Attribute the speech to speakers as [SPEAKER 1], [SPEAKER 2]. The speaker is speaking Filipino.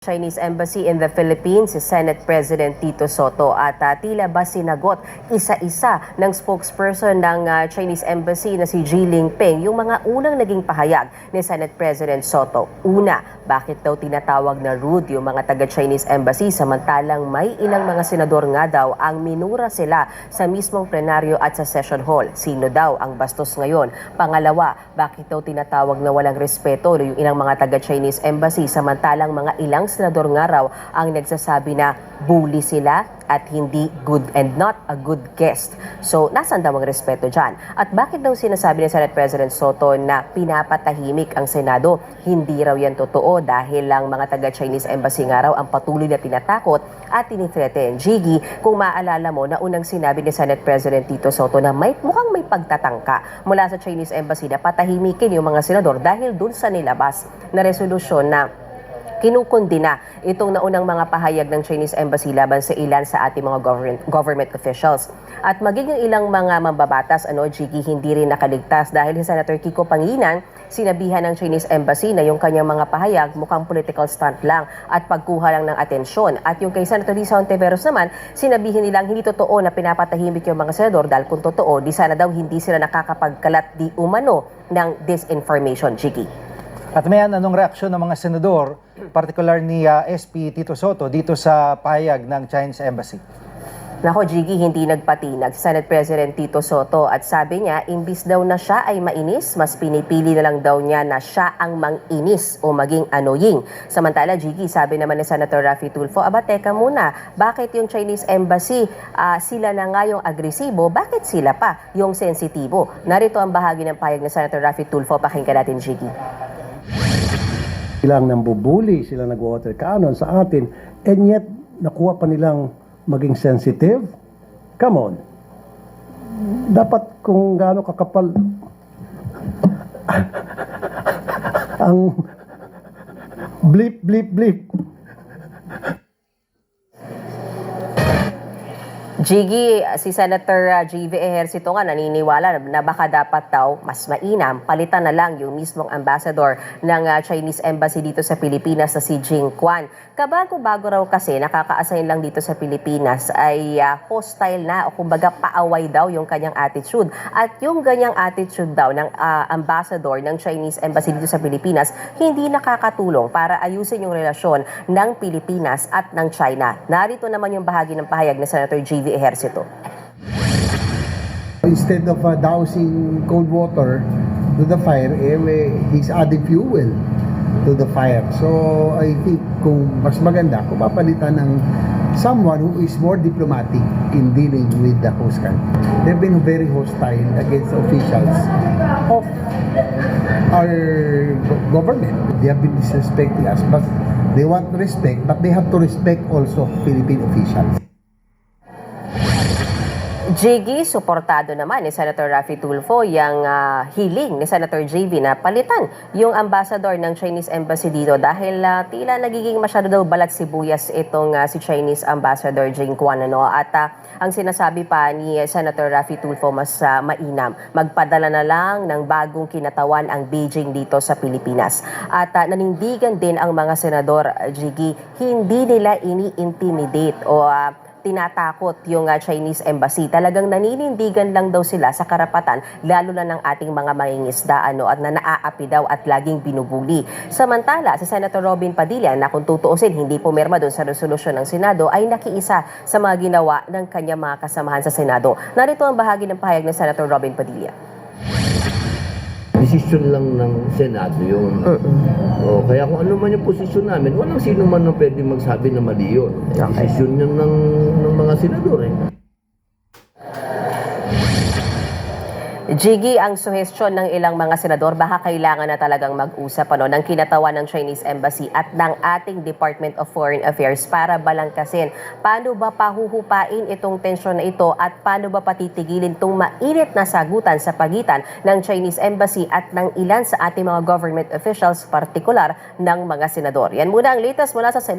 [SPEAKER 1] Chinese Embassy in the Philippines, si Senate President Tito Soto at tila ba sinagot isa-isa ng spokesperson ng Chinese Embassy na si Ji Lingping yung mga unang naging pahayag ni Senate President Soto. Una, bakit daw tinatawag na rude yung mga taga-Chinese Embassy samantalang may ilang mga senador nga daw ang minura sila sa mismong plenaryo at sa session hall. Sino daw ang bastos ngayon? Pangalawa, bakit daw tinatawag na walang respeto yung ilang mga taga-Chinese Embassy samantalang mga ilang senador nga raw ang nagsasabi na bully sila at hindi good and not a good guest. So, nasan daw ang respeto dyan? At bakit daw sinasabi ni Senate President Soto na pinapatahimik ang Senado? Hindi raw yan totoo dahil lang mga taga-Chinese Embassy nga raw ang patuloy na tinatakot at tinithreaten. Jiggy, kung maaalala mo na unang sinabi ni Senate President Tito Soto na mukhang may pagtatangka mula sa Chinese Embassy na patahimikin yung mga senador dahil dun sa nilabas na resolusyon na kinukundina itong naunang mga pahayag ng Chinese Embassy laban sa ilan sa ating mga government officials. At maging yung ilang mga mambabatas, Jiggy, hindi rin nakaligtas dahil si Senator Kiko Pangilinan sinabihan ng Chinese Embassy na yung kanyang mga pahayag mukhang political stunt lang at pagkuha lang ng atensyon. At yung kay Senator Risa Hontiveros naman, sinabihin nilang hindi totoo na pinapatahimik yung mga senador dahil kung totoo, di sana daw hindi sila nakakapagkalat di umano ng disinformation, Jiggy.
[SPEAKER 2] At may anong reaksyon ng mga senador, particular ni SP Tito Soto dito sa pahayag ng Chinese Embassy?
[SPEAKER 1] Nako, Jiggy, hindi nagpatinag si Senate President Tito Soto at sabi niya, imbis daw na siya ay mainis, mas pinipili na lang daw niya na siya ang manginis o maging annoying. Samantala, Jiggy, sabi naman ni Senator Raffy Tulfo, teka muna, bakit yung Chinese Embassy, sila na nga yung agresibo, bakit sila pa yung sensitibo? Narito ang bahagi ng pahayag ni Senator Raffy Tulfo, pakinggan natin, Jiggy.
[SPEAKER 3] Silang nambubuli, silang nag-water cannon sa atin, and yet nakuha pa nilang maging sensitive. Come on. Dapat kung gaano kakapal ang blip, blip, blip.
[SPEAKER 1] Jiggy, si Senator G.V. Ejercito nga naniniwala na baka dapat daw mas mainam, palitan na lang yung mismong ambassador ng Chinese Embassy dito sa Pilipinas na si Jing Quan. Kabago-bago raw kasi nakaka-assign lang dito sa Pilipinas ay hostile na o kumbaga paaway daw yung kanyang attitude. At yung ganyang attitude daw ng ambassador ng Chinese Embassy dito sa Pilipinas hindi nakakatulong para ayusin yung relasyon ng Pilipinas at ng China. Narito naman yung bahagi ng pahayag ni Senator G.V. Ejercito.
[SPEAKER 3] Instead of dousing cold water to the fire, he's adding fuel to the fire. So I think kung mas maganda, kung mapalitan ng someone who is more diplomatic in dealing with the host country. They've been very hostile against officials of our government. They have been disrespecting us, but they want respect, but they have to respect also Philippine officials.
[SPEAKER 1] Jiggy, suportado naman ni Senator Raffy Tulfo yung hiling ni Senator JV na palitan yung ambassador ng Chinese Embassy dito dahil tila nagiging masyado daw balat sibuyas itong si Chinese Ambassador Jing Quan. At ang sinasabi pa ni Senator Raffy Tulfo mas mainam, magpadala na lang ng bagong kinatawan ang Beijing dito sa Pilipinas. At nanindigan din ang mga senador, Jiggy, hindi nila ini-intimidate o tinatakot yung Chinese Embassy. Talagang naninindigan lang daw sila sa karapatan, lalo na ng ating mga mangingisda at na naaapi daw at laging binubuli. Samantala, si Senator Robin Padilla na kung tutuusin hindi pumirma doon sa resolusyon ng Senado ay nakiisa sa mga ginawa ng kanyang mga kasamahan sa Senado. Narito ang bahagi ng pahayag ni Senator Robin Padilla.
[SPEAKER 4] Desisyon lang ng Senado yun. Kaya kung ano man yung posisyon namin, walang sino man na pwede magsabi na mali yun. Desisyon yun ng mga senador
[SPEAKER 1] Jiggy, ang suhestyon ng ilang mga senador, baka kailangan na talagang mag-usap ng kinatawan ng Chinese Embassy at ng ating Department of Foreign Affairs para balangkasin. Paano ba pahuhupain itong tensyon na ito at paano ba patitigilin itong mainit na sagutan sa pagitan ng Chinese Embassy at ng ilan sa ating mga government officials, partikular ng mga senador. Yan muna ang latest mula sa Senado.